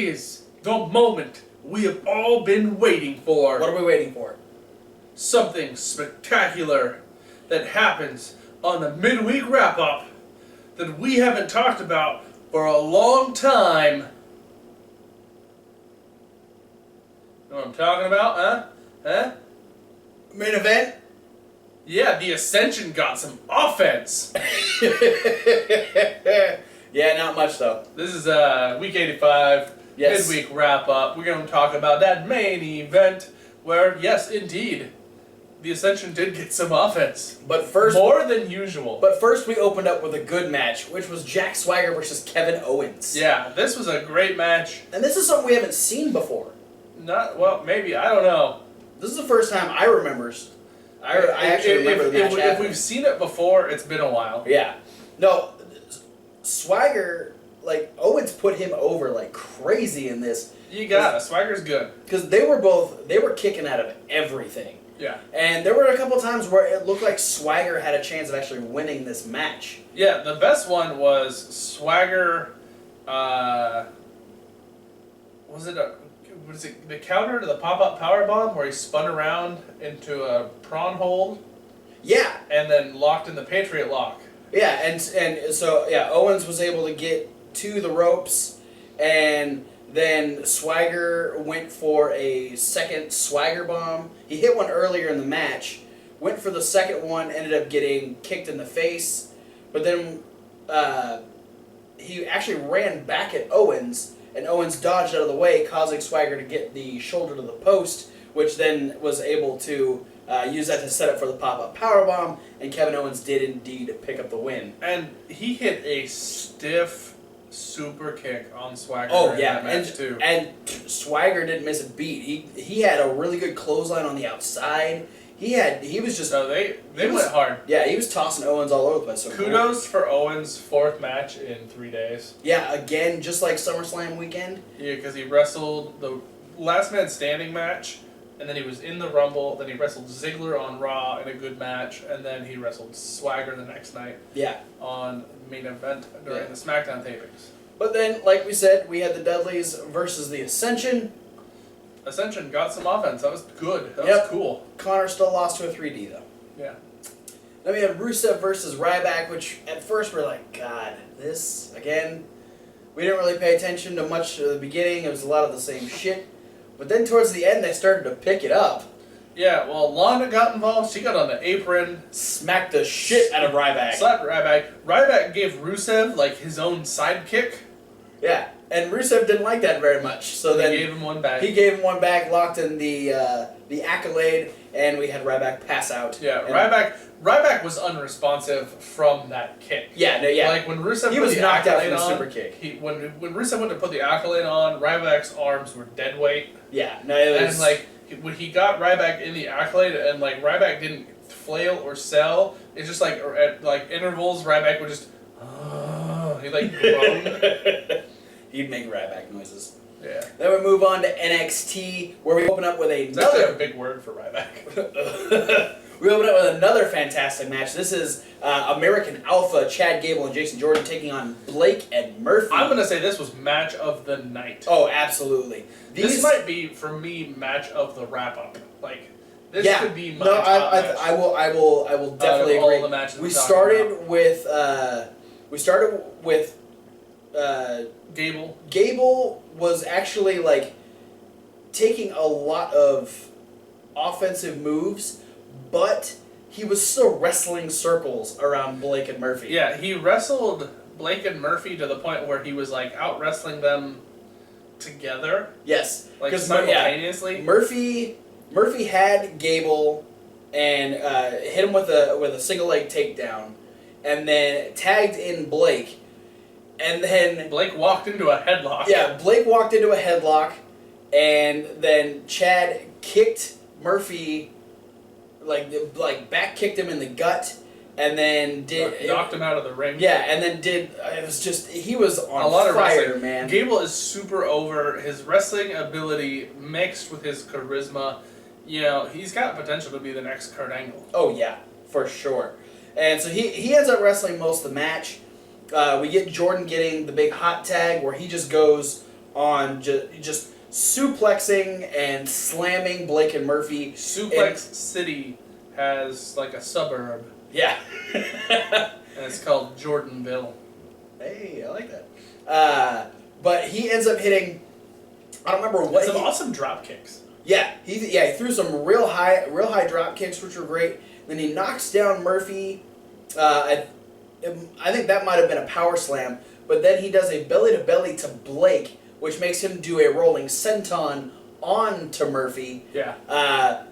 is the moment we have all been waiting for. What are we waiting for? Something spectacular that happens on the midweek wrap-up that we haven't talked about for a long time. Know what I'm talking about, huh? Main event? Yeah, the Ascension got some offense. Yeah, not much though. This is week 85, Yes. midweek wrap-up. We're going to talk about that main event where, yes, indeed, the Ascension did get some offense. But first, more than usual. But first we opened up with a good match, which was Jack Swagger versus Kevin Owens. Yeah, this was a great match. And this is something we haven't seen before. Well, maybe, I don't know. This is the first time I remember. I actually remember the match happening. If we've seen it before, it's been a while. Yeah. No, Swagger, like, Owens put him over like crazy in this. You got it. Swagger's good. Because they were kicking out of everything. Yeah. And there were a couple times where it looked like Swagger had a chance of actually winning this match. Yeah, the best one was Swagger, was it the counter to the pop-up powerbomb where he spun around into a prawn hold? Yeah. And then locked in the Patriot lock. Yeah, and so, yeah, Owens was able to get to the ropes, and then Swagger went for a second Swagger bomb. He hit one earlier in the match, went for the second one, ended up getting kicked in the face, but then he actually ran back at Owens, and Owens dodged out of the way, causing Swagger to get the shoulder to the post, which then was able to use that to set up for the pop-up powerbomb, and Kevin Owens did indeed pick up the win. And he hit a stiff super kick on Swagger in yeah, that match too. And Swagger didn't miss a beat. He had a really good clothesline on the outside. He was just... So they went hard. Yeah, he was tossing Owens all over the place. So kudos for Owens' 4th match in 3 days. Yeah, again, just like SummerSlam weekend. Yeah, because he wrestled the last man standing match, and then he was in the Rumble, then he wrestled Ziggler on Raw in a good match, and then he wrestled Swagger the next night on Main Event during the SmackDown tapings. But then, like we said, we had the Dudleys versus the Ascension. Ascension got some offense. That was good. That was cool. Connor still lost to a 3D, though. Yeah. Then we had Rusev versus Ryback, which at first we're like, God, this, again, we didn't really pay attention to much at the beginning. It was a lot of the same shit. But then towards the end, they started to pick it up. Yeah, well, Lana got involved. She got on the apron. Smacked the shit out of Ryback. Slapped Ryback. Ryback gave Rusev, like, his own sidekick. Yeah, and Rusev didn't like that very much. So then he gave him one back. He gave him one back, locked in the accolade, and we had Ryback pass out. Yeah, Ryback was unresponsive from that kick. Yeah, Like when Rusev he put was the knocked out accolade from the on, super kick. When Rusev went to put the accolade on, Ryback's arms were dead weight. Yeah, no, it was... And like when he got Ryback in the accolade, and like Ryback didn't flail or sell, it's just like at like intervals, Ryback would just he like groaned. He'd make Ryback noises. Yeah. Then we move on to NXT, where we open up with It's actually a big word for Ryback. We open up with another fantastic match. This is American Alpha, Chad Gable and Jason Jordan taking on Blake and Murphy. I'm going to say this was match of the night. Oh, absolutely. This might be, for me, match of the wrap-up. Like, this could be my top match. I will definitely agree. All the matches we started with Gable. Gable was actually like taking a lot of offensive moves, but he was still wrestling circles around Blake and Murphy. Yeah, he wrestled Blake and Murphy to the point where he was like out wrestling them together. Yes, like simultaneously. Murphy had Gable and hit him with a single leg takedown, and then tagged in Blake. And then... Blake walked into a headlock. Yeah, Blake walked into a headlock, and then Chad kicked Murphy, like back kicked him in the gut, and then knocked him out of the ring. Yeah, and then it was just, he was on a lot fire, of wrestling. Man. Gable is super over. His wrestling ability mixed with his charisma, you know, he's got potential to be the next Kurt Angle. Oh, yeah, for sure. And so he ends up wrestling most of the match. We get Jordan getting the big hot tag where he just goes on just suplexing and slamming Blake and Murphy. Suplex City has like a suburb. Yeah. And it's called Jordanville. Hey, I like that. But he ends up hitting, I don't remember what. Some awesome drop kicks. Yeah, he threw some real high drop kicks, which were great. Then he knocks down Murphy. I think that might have been a power slam. But then he does a belly to belly to Blake, which makes him do a rolling senton on to Murphy. Yeah.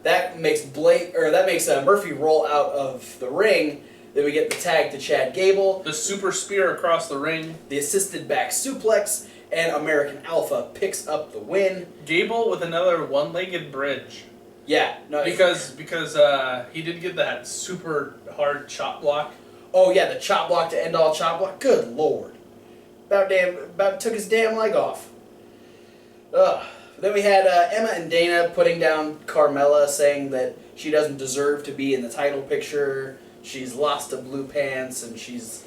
That makes Murphy roll out of the ring. Then we get the tag to Chad Gable. The super spear across the ring. The assisted back suplex, and American Alpha picks up the win. Gable with another one-legged bridge. Yeah. No, Because he did get that super hard chop block. Oh yeah, the chop block to end all chop block. Good lord. About took his damn leg off. Ugh. Then we had Emma and Dana putting down Carmella, saying that she doesn't deserve to be in the title picture. She's lost to Blue Pants, and she's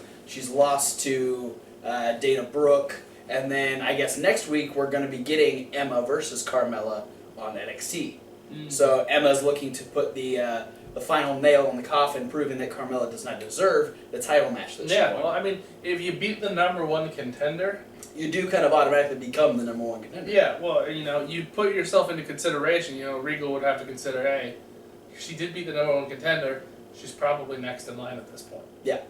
lost to Dana Brooke. And then I guess next week we're going to be getting Emma versus Carmella on NXT. Mm-hmm. So Emma's looking to put the final nail in the coffin, proving that Carmella does not deserve the title match. Well, I mean, if you beat the #1 contender, you do kind of automatically become the #1 contender. Yeah, well, you put yourself into consideration. Regal would have to consider, hey, she did beat the #1 contender. She's probably next in line at this point. Yeah.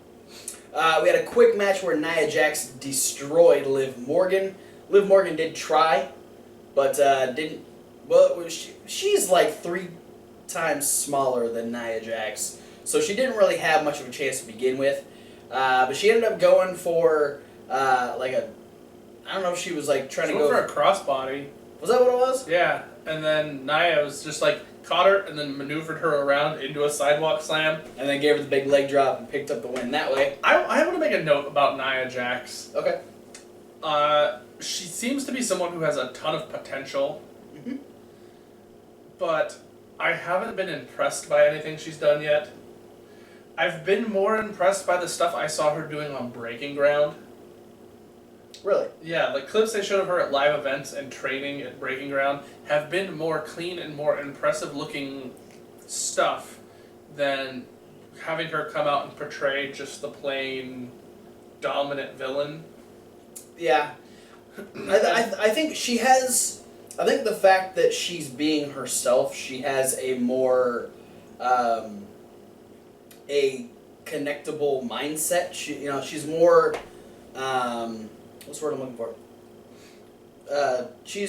We had a quick match where Nia Jax destroyed Liv Morgan. Liv Morgan did try, but didn't. Well, she's like 3 times smaller than Nia Jax, so she didn't really have much of a chance to begin with. But she ended up going for I don't know if she was like trying to go for a crossbody. Was that what it was? Yeah, and then Naya was just like caught her and then maneuvered her around into a sidewalk slam. And then gave her the big leg drop and picked up the win that way. I want to make a note about Nia Jax. Okay. She seems to be someone who has a ton of potential. Mm-hmm. But I haven't been impressed by anything she's done yet. I've been more impressed by the stuff I saw her doing on Breaking Ground. Really? Yeah, the clips they showed of her at live events and training at Breaking Ground have been more clean and more impressive looking stuff than having her come out and portray just the plain dominant villain. Yeah. I think she has... I think the fact that she's being herself, she has a more... a connectable mindset. She's more... what's the word I'm looking for? She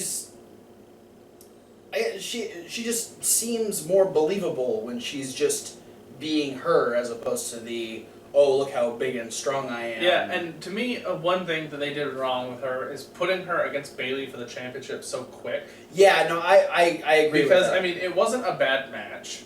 just seems more believable when she's just being her as opposed to the, oh, look how big and strong I am. Yeah, and to me, one thing that they did wrong with her is putting her against Bayley for the championship so quick. Yeah, no, I agree with that. Because, I mean, it wasn't a bad match.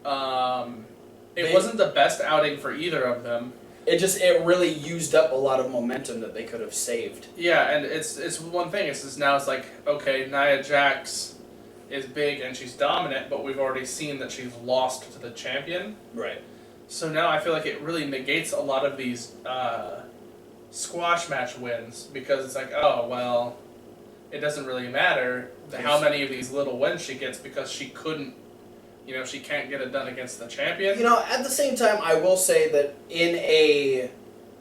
It wasn't the best outing for either of them. It really used up a lot of momentum that they could have saved. Yeah, and it's one thing. Now it's like, okay, Nia Jax is big and she's dominant, but we've already seen that she's lost to the champion. Right. So now I feel like it really negates a lot of these squash match wins, because it's like, oh, well, it doesn't really matter how many of these little wins she gets because she couldn't. She can't get it done against the champion. At the same time, I will say that in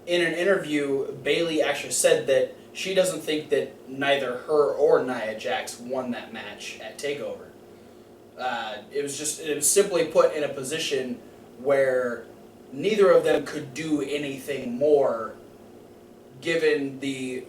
an interview, Bayley actually said that she doesn't think that neither her or Nia Jax won that match at TakeOver. It was simply put in a position where neither of them could do anything more, given the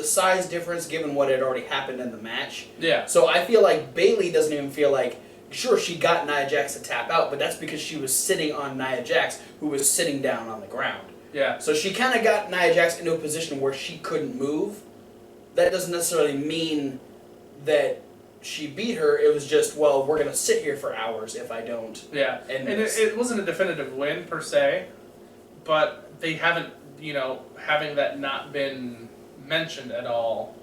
size difference, given what had already happened in the match. Yeah. So I feel like Bayley doesn't even feel like. Sure, she got Nia Jax to tap out, but that's because she was sitting on Nia Jax, who was sitting down on the ground. Yeah. So she kind of got Nia Jax into a position where she couldn't move. That doesn't necessarily mean that she beat her. It was just, well, we're going to sit here for hours if I don't. Yeah. And it wasn't a definitive win, per se, but they haven't, having that not been mentioned at all.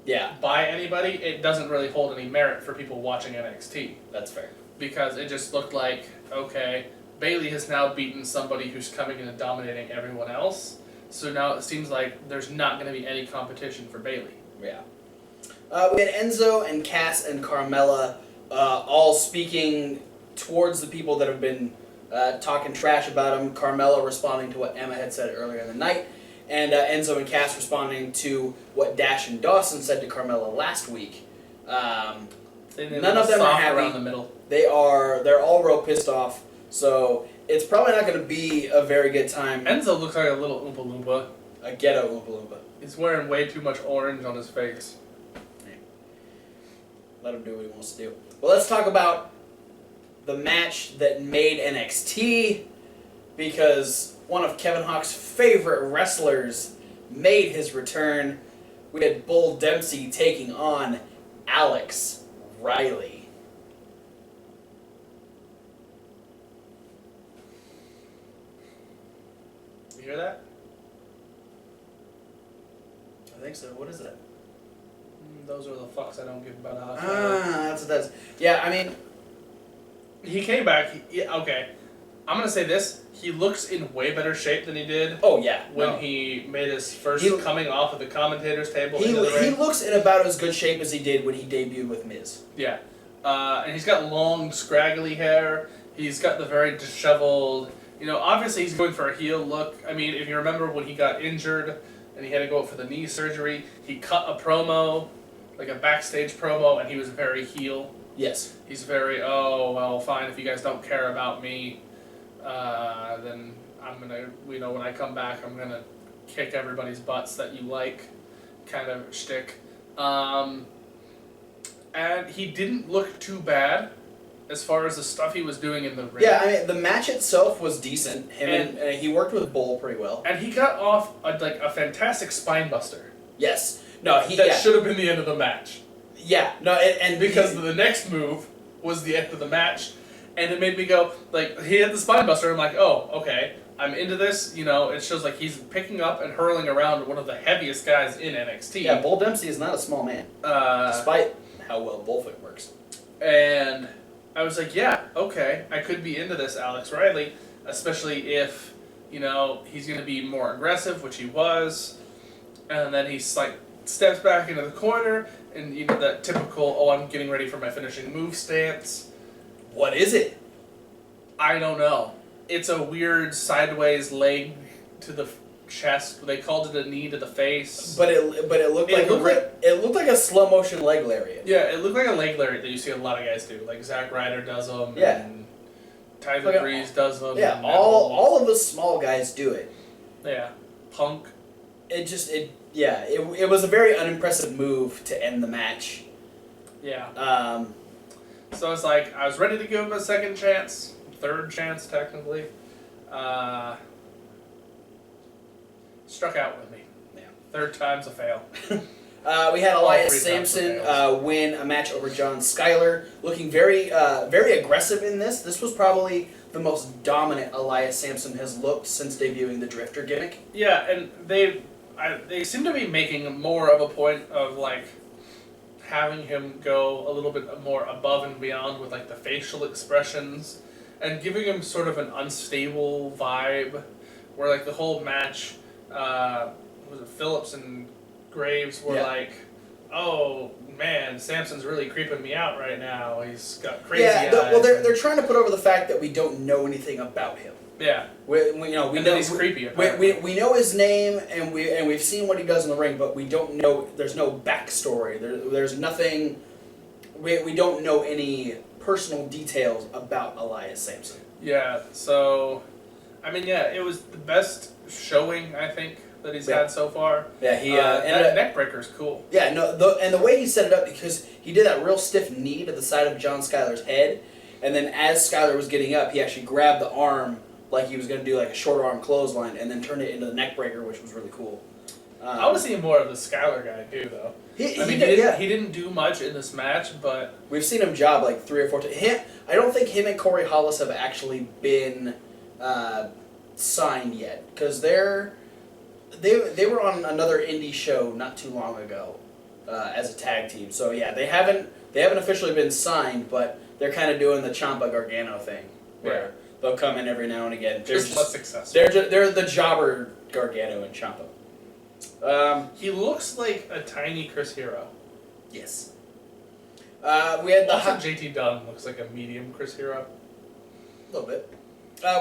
Yeah. By anybody, it doesn't really hold any merit for people watching NXT. That's fair. Because it just looked like, okay, Bayley has now beaten somebody who's coming in and dominating everyone else, so now it seems like there's not going to be any competition for Bayley. Yeah. We had Enzo and Cass and Carmella all speaking towards the people that have been talking trash about him. Carmella responding to what Emma had said earlier in the night, and Enzo and Cass responding to what Dash and Dawson said to Carmella last week. None of them are happy. Around the middle. They're all real pissed off. So it's probably not going to be a very good time. Enzo looks like a little Oompa Loompa. A ghetto Oompa Loompa. He's wearing way too much orange on his face. Let him do what he wants to do. Well, let's talk about the match that made NXT, because one of Kevin Hawk's favorite wrestlers made his return. We had Bull Dempsey taking on Alex Riley. You hear that? I think so. What is that? Those are the fucks I don't give about Alex. That's what that is. Yeah, I mean, he came back. Okay, I'm gonna say this. He looks in way better shape than he did. Oh yeah, when he made his first coming off of the commentators' table. He looks in about as good shape as he did when he debuted with Miz. Yeah, and he's got long, scraggly hair. He's got the very disheveled. Obviously he's going for a heel look. I mean, if you remember when he got injured and he had to go for the knee surgery, he cut a promo, like a backstage promo, and he was very heel. Yes. He's very, oh, well, fine, if you guys don't care about me, then I'm going to, when I come back, I'm going to kick everybody's butts that you like, kind of shtick. And he didn't look too bad as far as the stuff he was doing in the ring. Yeah, I mean, the match itself was decent. And he worked with Bull pretty well. And he got off a fantastic spine buster. Yes. No, that should have been the end of the match. Yeah. No, and because the next move was the end of the match, and it made me go, he had the spine buster, I'm like, oh, okay, I'm into this. It shows he's picking up and hurling around one of the heaviest guys in NXT. Yeah, Bull Dempsey is not a small man, despite how well Bullfoot works. And I was like, yeah, okay, I could be into this Alex Riley, especially if, he's going to be more aggressive, which he was, and then he's steps back into the corner, and that typical, oh, I'm getting ready for my finishing move stance. What is it? I don't know. It's a weird sideways leg to the chest. They called it a knee to the face. But it looked like a slow motion leg lariat. Yeah, it looked like a leg lariat that you see a lot of guys do. Like Zack Ryder does them. Yeah. And Tyler Breeze does them. Yeah, all of the small guys do it. Yeah. Punk. It was a very unimpressive move to end the match. Yeah. So it's I was ready to give him a second chance, third chance technically. Struck out with me. Yeah. Third time's a fail. We had Elias Sampson win a match over John Skyler, looking very aggressive in this. This was probably the most dominant Elias Sampson has looked since debuting the Drifter gimmick. Yeah, and they seem to be making more of a point of having him go a little bit more above and beyond with the facial expressions and giving him sort of an unstable vibe where the whole match was it Phillips and Graves were oh man, Samson's really creeping me out right now. He's got crazy eyes. Well, they're trying to put over the fact that we don't know anything about him. Yeah. We know he's creepy. We know his name and we've seen what he does in the ring, but we don't know. There's no backstory. There's nothing. We don't know any personal details about Elias Sampson. Yeah. So, I mean, it was the best showing I think that he's had so far. Yeah, he that neck breaker's cool. Yeah, no, and the way he set it up, because he did that real stiff knee to the side of John Skyler's head, and then as Skyler was getting up, he actually grabbed the arm like he was going to do a short arm clothesline, and then turned it into the neck breaker, which was really cool. I want to see more of the Skyler guy too, though. He didn't do much in this match, but we've seen him job 3 or 4 times. I don't think him and Corey Hollis have actually been signed yet, because they were on another indie show not too long ago as a tag team. So yeah, they haven't officially been signed, but they're kind of doing the Ciampa Gargano thing, where they'll come in every now and again. They're just less successful. They're the jobber Gargano and Ciampa. He looks like a tiny Chris Hero. Yes. We had the also JT Dunn looks like a medium Chris Hero. A little bit.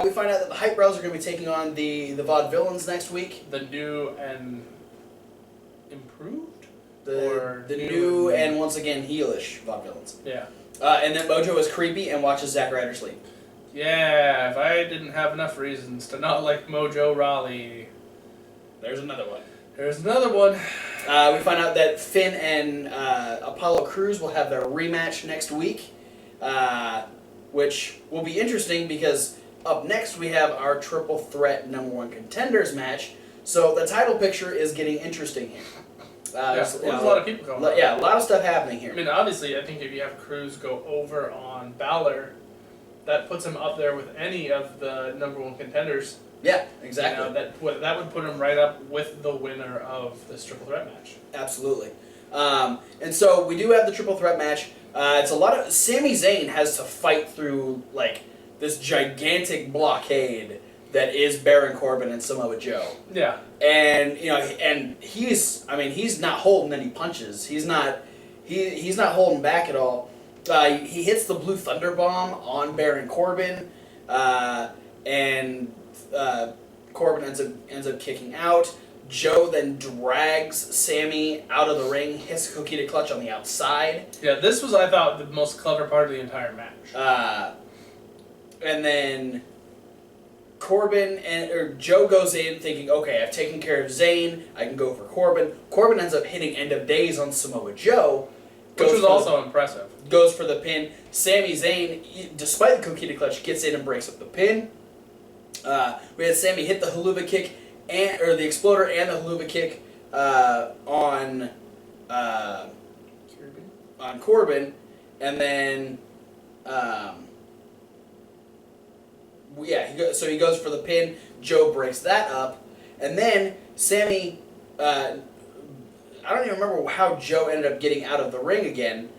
We find out that the Hype Bros are going to be taking on the Vaudevillains next week. The new and improved? The new and once again heelish Vaudevillains. Yeah. And then Mojo is creepy and watches Zack Ryder sleep. Yeah, if I didn't have enough reasons to not like Mojo Rawley. There's another one. There's another one. We find out that Finn and Apollo Crews will have their rematch next week, which will be interesting because up next we have our triple threat #1 contenders match. So the title picture is getting interesting here. There's a lot of people going on. Yeah, a lot of stuff happening here. I mean, obviously, I think if you have Crews go over on Balor, that puts him up there with any of the #1 contenders. Yeah, exactly. You know, that would put him right up with the winner of this triple threat match. Absolutely. And so we do have the triple threat match. It's a lot of Sami Zayn has to fight through like this gigantic blockade that is Baron Corbin and Samoa Joe. Yeah. And he's not holding any punches. He's not holding back at all. He hits the Blue Thunder Bomb on Baron Corbin, and Corbin ends up kicking out. Joe then drags Sami out of the ring, hits a Coquina Clutch on the outside. Yeah, this was, I thought, the most clever part of the entire match. And then Joe goes in thinking, okay, I've taken care of Zayn, I can go for Corbin. Corbin ends up hitting End of Days on Samoa Joe. Which was also impressive. Goes for the pin. Sami Zayn, despite the Coquina Clutch, gets in and breaks up the pin. We had Sami hit the Haluva Kick, or the Exploder and the Haluva Kick on Corbin. And then... he goes for the pin. Joe breaks that up, and then Sami. I don't even remember how Joe ended up getting out of the ring again,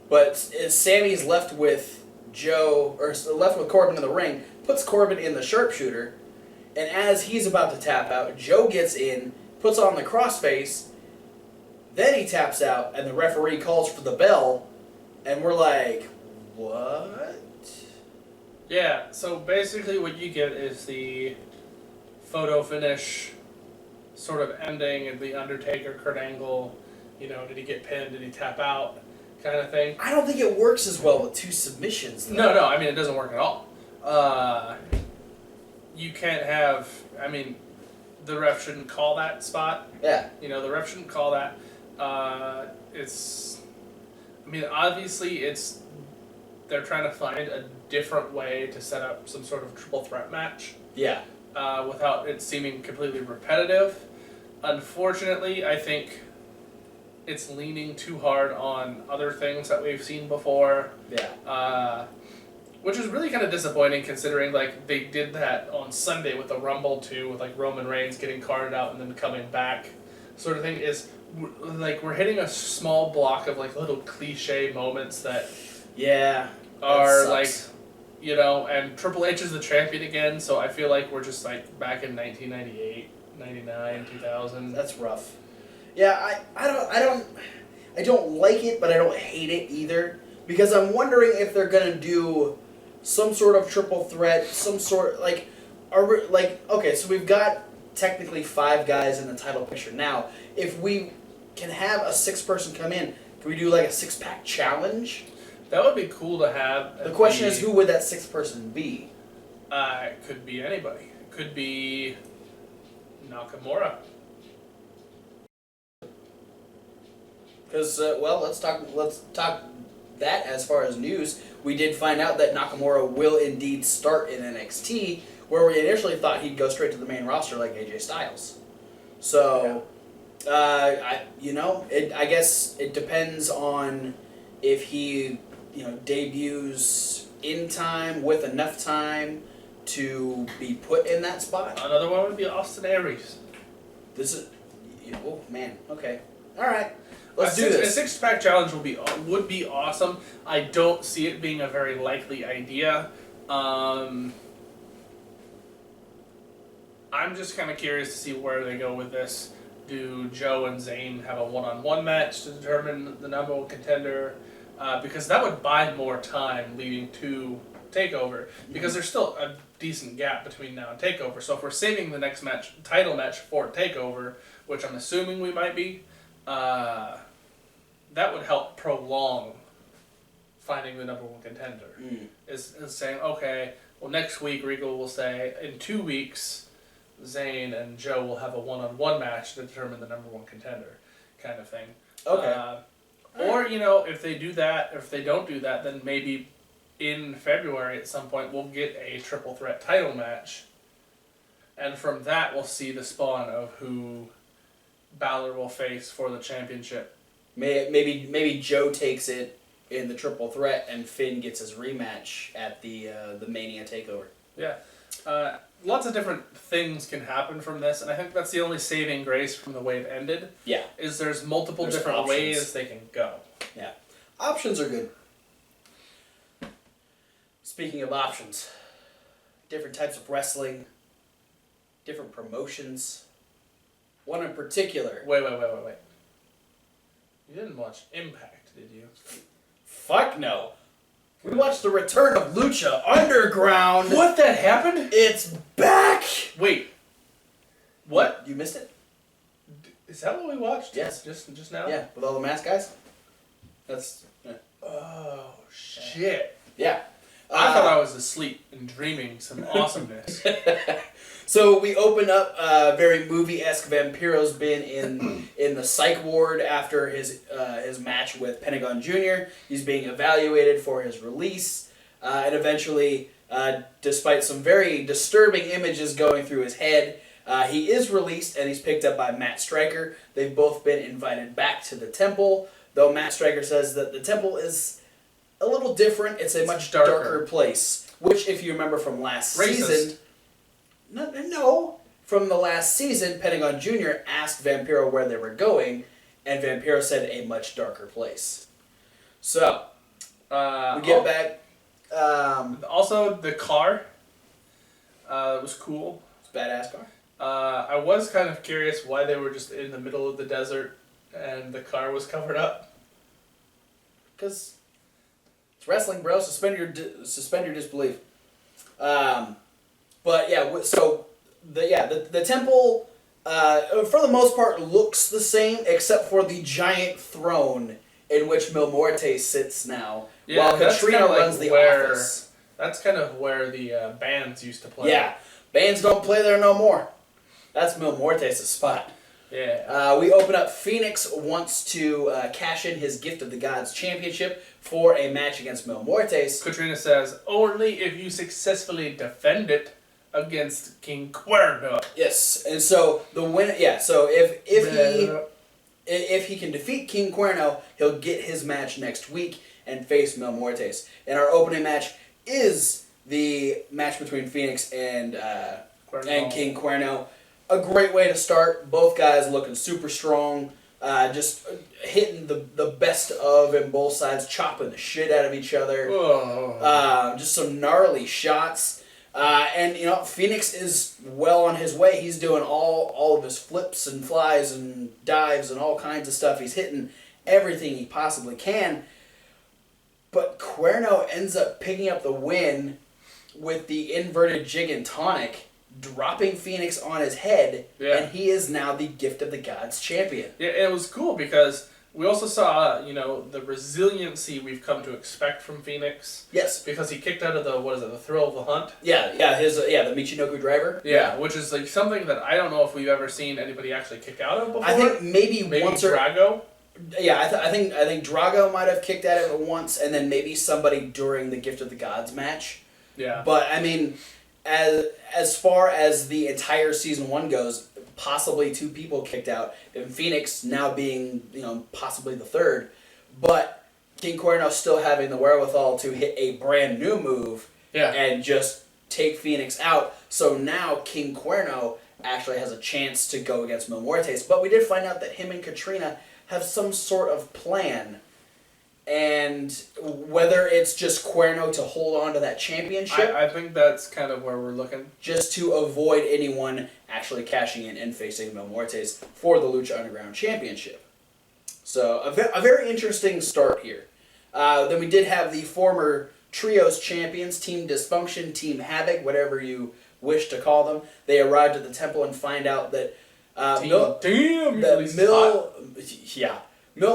but Sami's left with Corbin in the ring. Puts Corbin in the sharpshooter, and as he's about to tap out, Joe gets in, puts on the crossface. Then he taps out, and the referee calls for the bell, and we're like, what? Yeah, so basically what you get is the photo finish sort of ending and the Undertaker, Kurt Angle, did he get pinned, did he tap out, kind of thing. I don't think it works as well with two submissions, though. No, I mean, it doesn't work at all. You can't have, the ref shouldn't call that spot. Yeah. The ref shouldn't call that. Obviously they're trying to find a different way to set up some sort of triple threat match. Yeah. Without it seeming completely repetitive. Unfortunately, I think it's leaning too hard on other things that we've seen before. Yeah. Which is really kind of disappointing considering they did that on Sunday with the Rumble too, with Roman Reigns getting carted out and then coming back. Sort of thing is we're hitting a small block of little cliche moments that are and Triple H is the champion again, so I feel like we're just back in 1998, 99, 2000. That's rough. Yeah, I don't like it, but I don't hate it either, because I'm wondering if they're gonna do some sort of triple threat, some sort okay, so we've got technically 5 guys in the title picture now. If we can have a 6-person come in, can we do a 6-pack challenge? That would be cool to have. The question is, who would that 6th person be? It could be anybody. It could be Nakamura. Because let's talk that as far as news. We did find out that Nakamura will indeed start in NXT, where we initially thought he'd go straight to the main roster like AJ Styles. So, I guess it depends on if he debuts in time with enough time to be put in that spot. Another one would be Austin Aries. This is, oh man, okay, all right. Let's do this. A 6-pack challenge would be awesome. I don't see it being a very likely idea. I'm just kind of curious to see where they go with this. do Joe and Zayn have a one-on-one match to determine the number one contender? Because that would buy more time leading to TakeOver. Because there's still a decent gap between now and TakeOver. So if we're saving the next title match for TakeOver, which I'm assuming we might be, that would help prolong finding the number one contender. Is saying, okay, well, next week Regal will say, in 2 weeks, Zayn and Joe will have a one-on-one match to determine the number one contender, kind of thing. Okay. Or, if they do that, or if they don't do that, then maybe in February at some point we'll get a triple threat title match. And from that we'll see the spawn of who Balor will face for the championship. Maybe Joe takes it in the triple threat and Finn gets his rematch at the Mania TakeOver. Yeah. Lots of different things can happen from this, and I think that's the only saving grace from the way it ended. Yeah. Is there's multiple different options. ways they can go. Yeah. Options are good. Speaking of options, different types of wrestling, different promotions. One in particular. Wait. You didn't watch Impact, did you? Fuck no. We watched the return of Lucha Underground. What? That happened? It's back! Wait. What? You missed it? Is that what we watched? Yes. Just now? Yeah, with all the masked guys. That's... Yeah. Oh, shit. Yeah. I thought I was asleep and dreaming some awesomeness. So we open up very movie-esque. Vampiro's been in the psych ward after his match with Pentagon Jr. He's being evaluated for his release, and eventually, despite some very disturbing images going through his head, he is released and he's picked up by Matt Striker. They've both been invited back to the temple, though Matt Striker says that the temple is a little different. It's a much darker place, which, if you remember from last season... No. From the last season, Pentagon Jr. asked Vampiro where they were going, and Vampiro said a much darker place. So, we get back. Also, the car was cool. It's a badass car. I was kind of curious why they were just in the middle of the desert and the car was covered up. Because it's wrestling, bro. Suspend your disbelief. But yeah, so the temple, for the most part, looks the same except for the giant throne in which Mil Muertes sits now, while Catrina runs the office. That's kind of where the bands used to play. Yeah, bands don't play there no more. That's Mil Muertes' spot. Yeah. We open up. Phoenix wants to cash in his Gift of the Gods championship for a match against Mil Muertes. Katrina says, only if you successfully defend it against King Cuerno. Yes, and so the win. Yeah, so if he can defeat King Cuerno, he'll get his match next week and face Mil Muertes. And our opening match is the match between Phoenix and King Cuerno. A great way to start. Both guys looking super strong. Just hitting the best of in both sides, chopping the shit out of each other. Just some gnarly shots. And Phoenix is well on his way. He's doing all of his flips and flies and dives and all kinds of stuff. He's hitting everything he possibly can. But Cuerno ends up picking up the win with the inverted jig and tonic, dropping Phoenix on his head, and he is now the Gift of the Gods champion. Yeah, it was cool because we also saw, the resiliency we've come to expect from Phoenix. Yes. Because he kicked out of the thrill of the hunt. Yeah, the Michinoku driver. Yeah, which is like something that I don't know if we've ever seen anybody actually kick out of before. I think maybe once or Drago. Yeah, I think Drago might have kicked at it once, and then maybe somebody during the Gift of the Gods match. Yeah. But I mean, as far as the entire season 1 goes, possibly 2 people kicked out, and Phoenix now being possibly the third, but King Cuerno still having the wherewithal to hit a brand new move and just take Phoenix out. So now King Cuerno actually has a chance to go against Mil Muertes. But we did find out that him and Catrina have some sort of plan. And whether it's just Cuerno to hold on to that championship... I think that's kind of where we're looking. Just to avoid anyone actually cashing in and facing Mil Muertes for the Lucha Underground Championship. So a very interesting start here. Then we did have the former Trios champions, Team Dysfunction, Team Havoc, whatever you wish to call them. They arrived at the temple and find out that Mil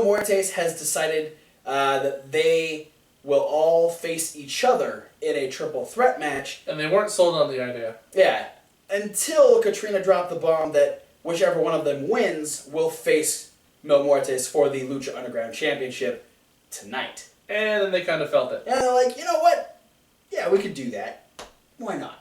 Muertes has decided that they will all face each other in a triple threat match. And they weren't sold on the idea. Yeah. Until Catrina dropped the bomb that whichever one of them wins will face Mil Muertes for the Lucha Underground Championship tonight. And then they kind of felt it. And they're like, you know what? Yeah, we could do that. Why not?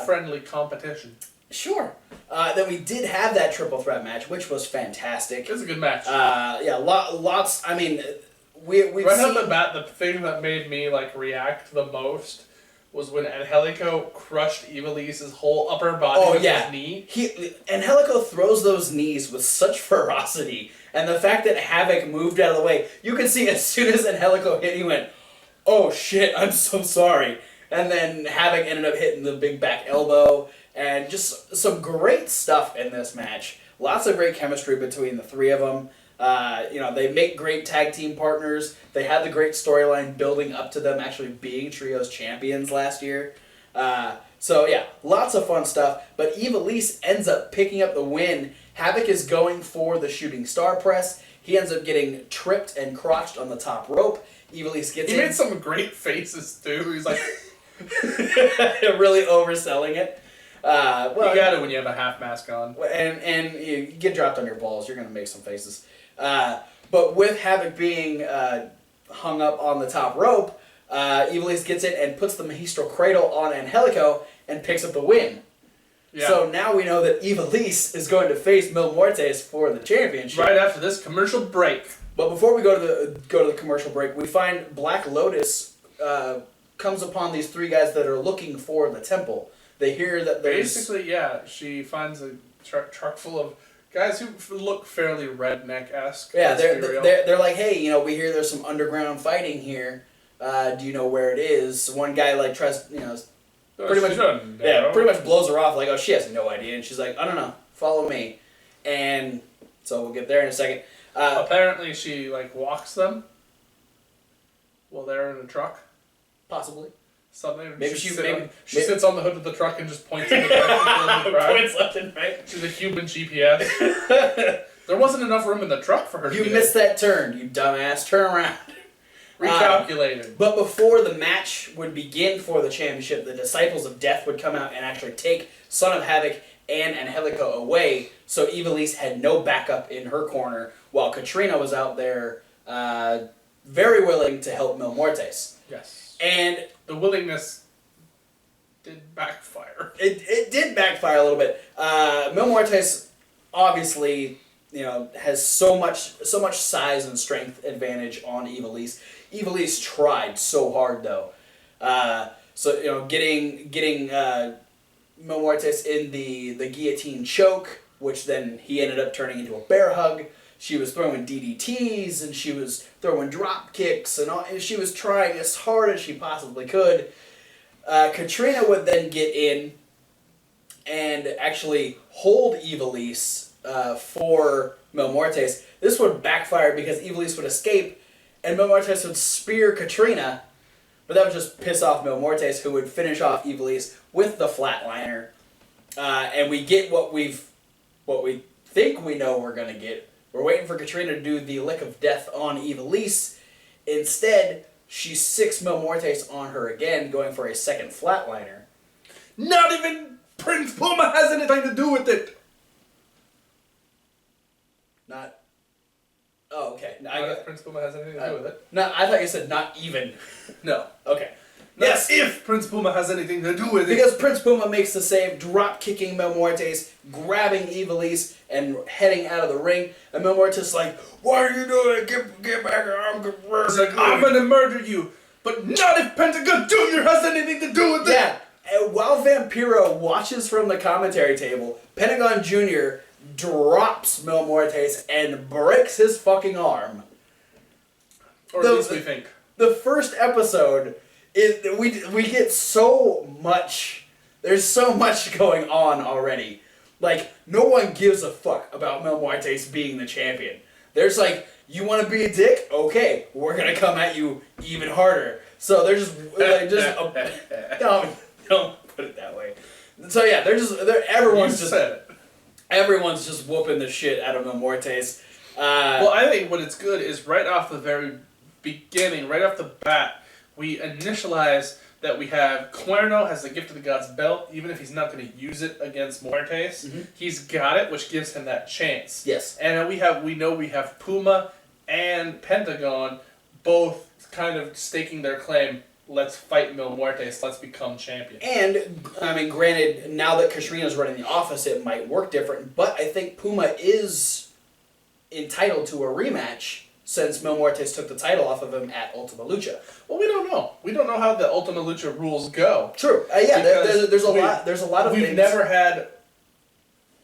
Friendly competition. Sure. Then we did have that triple threat match, which was fantastic. It was a good match. Lots. I mean, we've right seen... off the bat, the thing that made me react the most was when Angelico crushed Ivalice's whole upper body with his knee. Angelico throws those knees with such ferocity, and the fact that Havoc moved out of the way, you can see as soon as Angelico hit, he went, "Oh shit, I'm so sorry." And then Havoc ended up hitting the big back elbow, and just some great stuff in this match. Lots of great chemistry between the three of them. They make great tag team partners. They had the great storyline building up to them actually being Trios champions last year. Lots of fun stuff. But Ivalice ends up picking up the win. Havoc is going for the shooting star press. He ends up getting tripped and crotched on the top rope. Ivalice gets in. He made some great faces too. He's like... really overselling it. You got it when you have a half mask on. And you get dropped on your balls, you're going to make some faces. But with Havoc being hung up on the top rope, Ivalice gets in and puts the Magistral Cradle on Angelico and picks up the win. Yeah. So now we know that Ivalice is going to face Mil Muertes for the championship. Right after this commercial break. But before we go to the commercial break, we find Black Lotus comes upon these three guys that are looking for the temple. They hear that there's... Basically, she finds a truck full of guys who look fairly redneck-esque. Yeah, they're like, hey, we hear there's some underground fighting here. Do you know where it is? One guy tries, pretty much blows her off like, oh, she has no idea, and she's like, I don't know, follow me, and so we'll get there in a second. Apparently, she walks them while they're in a truck. Possibly. Something. Maybe she sits on the hood of the truck and just points in the direction. Points left and right. She's a human GPS. There wasn't enough room in the truck for her. You missed that turn, you dumbass. Turn around. Recalculated. But before the match would begin for the championship, the Disciples of Death would come out and actually take Son of Havoc and Angelico away. So Ivalice had no backup in her corner, while Catrina was out there, very willing to help Mil Muertes. Yes. And the willingness did backfire. It did backfire a little bit. Mil Muertes obviously, has so much size and strength advantage on Ivalice. Ivalice tried so hard though. Getting Mil Muertes in the guillotine choke, which then he ended up turning into a bear hug. She was throwing DDTs, and she was throwing drop kicks, and she was trying as hard as she possibly could. Catrina would then get in and actually hold Ivalice for Mil Muertes. This would backfire because Ivalice would escape, and Mil Muertes would spear Catrina, but that would just piss off Mil Muertes, who would finish off Ivalice with the flatliner. And we get what we think we know we're going to get. We're waiting for Catrina to do the lick of death on Ivalice. Instead, she sicks Mil Muertes on her again, going for a second flatliner. Not even Prince Puma has anything to do with it! Not... Oh, okay. Prince Puma has anything to do with it. No, I thought you said not even. No. Okay. Yes, if Prince Puma has anything to do with it. Because Prince Puma makes the save, drop-kicking Mil Muertes, grabbing Ivalice, and heading out of the ring. And Mil Muertes is like, "What are you doing? Get back here! I'm gonna murder you, but not if Pentagon Jr. has anything to do with it." Yeah. And while Vampiro watches from the commentary table, Pentagon Jr. drops Mil Muertes and breaks his fucking arm. Or at least we think. The first episode is we get so much. There's so much going on already. Like, no one gives a fuck about Mil Muertes being the champion. There's like, you want to be a dick? Okay, we're gonna come at you even harder. So they're just like, don't put it that way. So yeah, everyone's just whooping the shit out of Mil Muertes. Well, I think what it's good is right off the very beginning, right off the bat, we initialize that we have Cuerno has the Gift of the Gods belt, even if he's not going to use it against Muertes. Mm-hmm. He's got it, which gives him that chance. Yes. And we have Puma and Pentagon both kind of staking their claim. Let's fight Mil Muertes. Let's become champion. And, I mean, granted, now that Catrina's running the office, it might work different, but I think Puma is entitled to a rematch since Mil Muertes took the title off of him at Ultima Lucha. Well, we don't know. We don't know how the Ultima Lucha rules go. True. Yeah, there's a lot of things. We've never had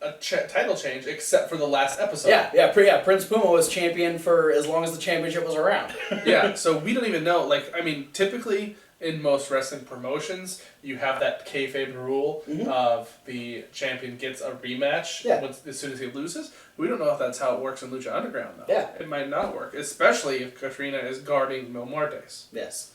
a title change except for the last episode. Yeah. Prince Puma was champion for as long as the championship was around. Yeah, so we don't even know. Like, I mean, typically in most wrestling promotions, you have that kayfabe rule of the champion gets a rematch as soon as he loses. We don't know if that's how it works in Lucha Underground, though. Yeah. It might not work, especially if Catrina is guarding Mil Muertes. Yes.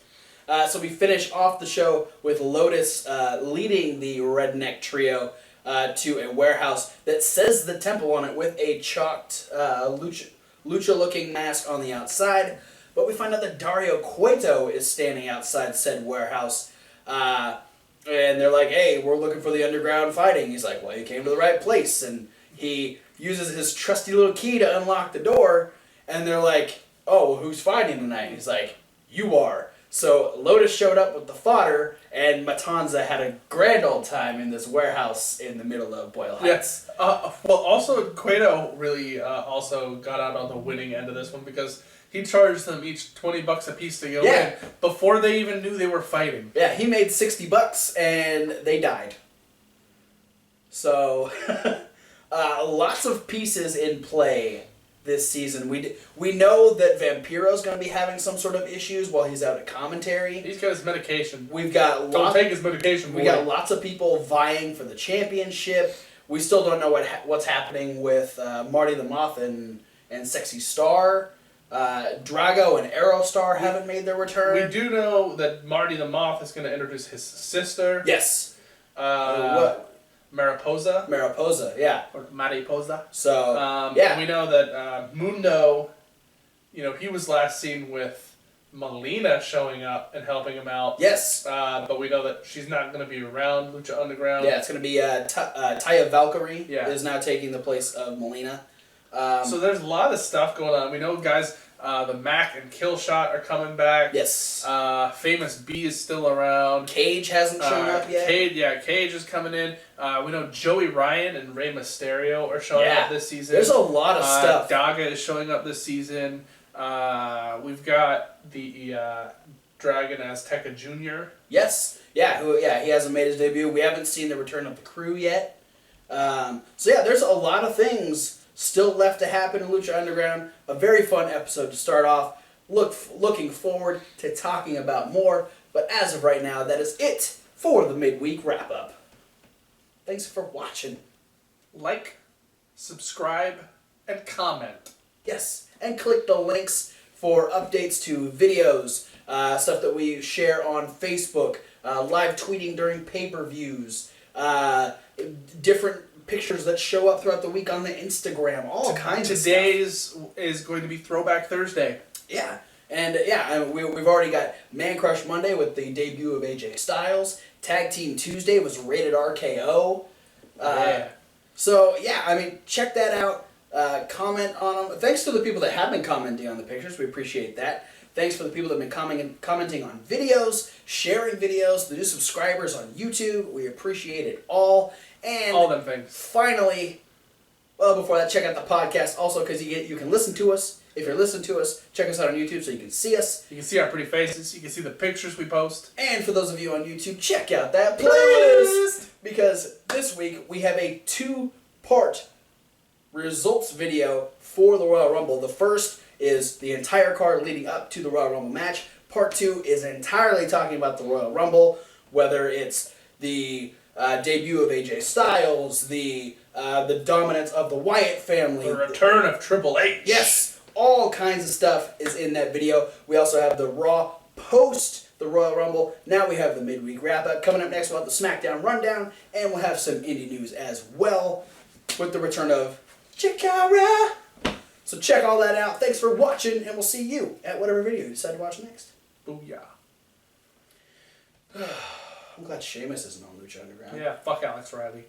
So we finish off the show with Lotus leading the Redneck Trio to a warehouse that says the Temple on it with a chalked lucha-looking mask on the outside. But we find out that Dario Cueto is standing outside said warehouse. And they're like, hey, we're looking for the underground fighting. He's like, well, you came to the right place. And he uses his trusty little key to unlock the door. And they're like, oh, well, who's fighting tonight? He's like, you are. So Lotus showed up with the fodder, and Matanza had a grand old time in this warehouse in the middle of Boyle Heights. Yes. Well, also, Cueto really also got out on the winning end of this one because he charged them each $20 a piece to go in before they even knew they were fighting. Yeah, he made $60 and they died. So, lots of pieces in play this season. We know that Vampiro's going to be having some sort of issues while he's out at commentary. He's got his medication. Don't take his medication. We got lots of people vying for the championship. We still don't know what's happening with Marty the Moth and Sexy Star. Drago and Aerostar haven't made their return. We do know that Marty the Moth is going to introduce his sister. Yes. Mariposa, yeah. Or Mariposa. So, we know that Mundo, he was last seen with Melina showing up and helping him out. Yes. But we know that she's not going to be around Lucha Underground. Yeah, it's going to be Taya Valkyrie is now taking the place of Melina. So there's a lot of stuff going on. We know guys, the Mac and Killshot are coming back. Yes. Famous B is still around. Cage hasn't shown up yet. Cage is coming in. We know Joey Ryan and Rey Mysterio are showing up this season. There's a lot of stuff. Daga is showing up this season. We've got the Dragon Azteca Jr. Yes. Yeah, he hasn't made his debut. We haven't seen the return of the crew yet. There's a lot of things still left to happen in Lucha Underground. A very fun episode to start off. Looking forward to talking about more. But as of right now, that is it for the midweek wrap-up. Thanks for watching. Like, subscribe, and comment. Yes, and click the links for updates to videos, stuff that we share on Facebook, live tweeting during pay-per-views, different pictures that show up throughout the week on the Instagram, all kinds of stuff. Today's is going to be Throwback Thursday. Yeah. And we've already got Man Crush Monday with the debut of AJ Styles. Tag Team Tuesday was Rated RKO. So, check that out. Comment on them. Thanks to the people that have been commenting on the pictures. We appreciate that. Thanks for the people that have been commenting on videos, sharing videos, the new subscribers on YouTube. We appreciate it all. And all them things. Finally, before that, check out the podcast also because you can listen to us. If you're listening to us, check us out on YouTube so you can see us. You can see our pretty faces. You can see the pictures we post. And for those of you on YouTube, check out that playlist. Because this week we have a 2-part results video for the Royal Rumble. The first is the entire card leading up to the Royal Rumble match. Part 2 is entirely talking about the Royal Rumble, whether it's the debut of AJ Styles, the dominance of the Wyatt family. The return of Triple H. Yes, all kinds of stuff is in that video. We also have the Raw post the Royal Rumble. Now we have the midweek wrap-up. Coming up next, we'll have the SmackDown rundown, and we'll have some indie news as well with the return of Chikara. So check all that out. Thanks for watching, and we'll see you at whatever video you decide to watch next. Booyah. I'm glad Sheamus isn't on Lucha Underground. Yeah, fuck Alex Riley.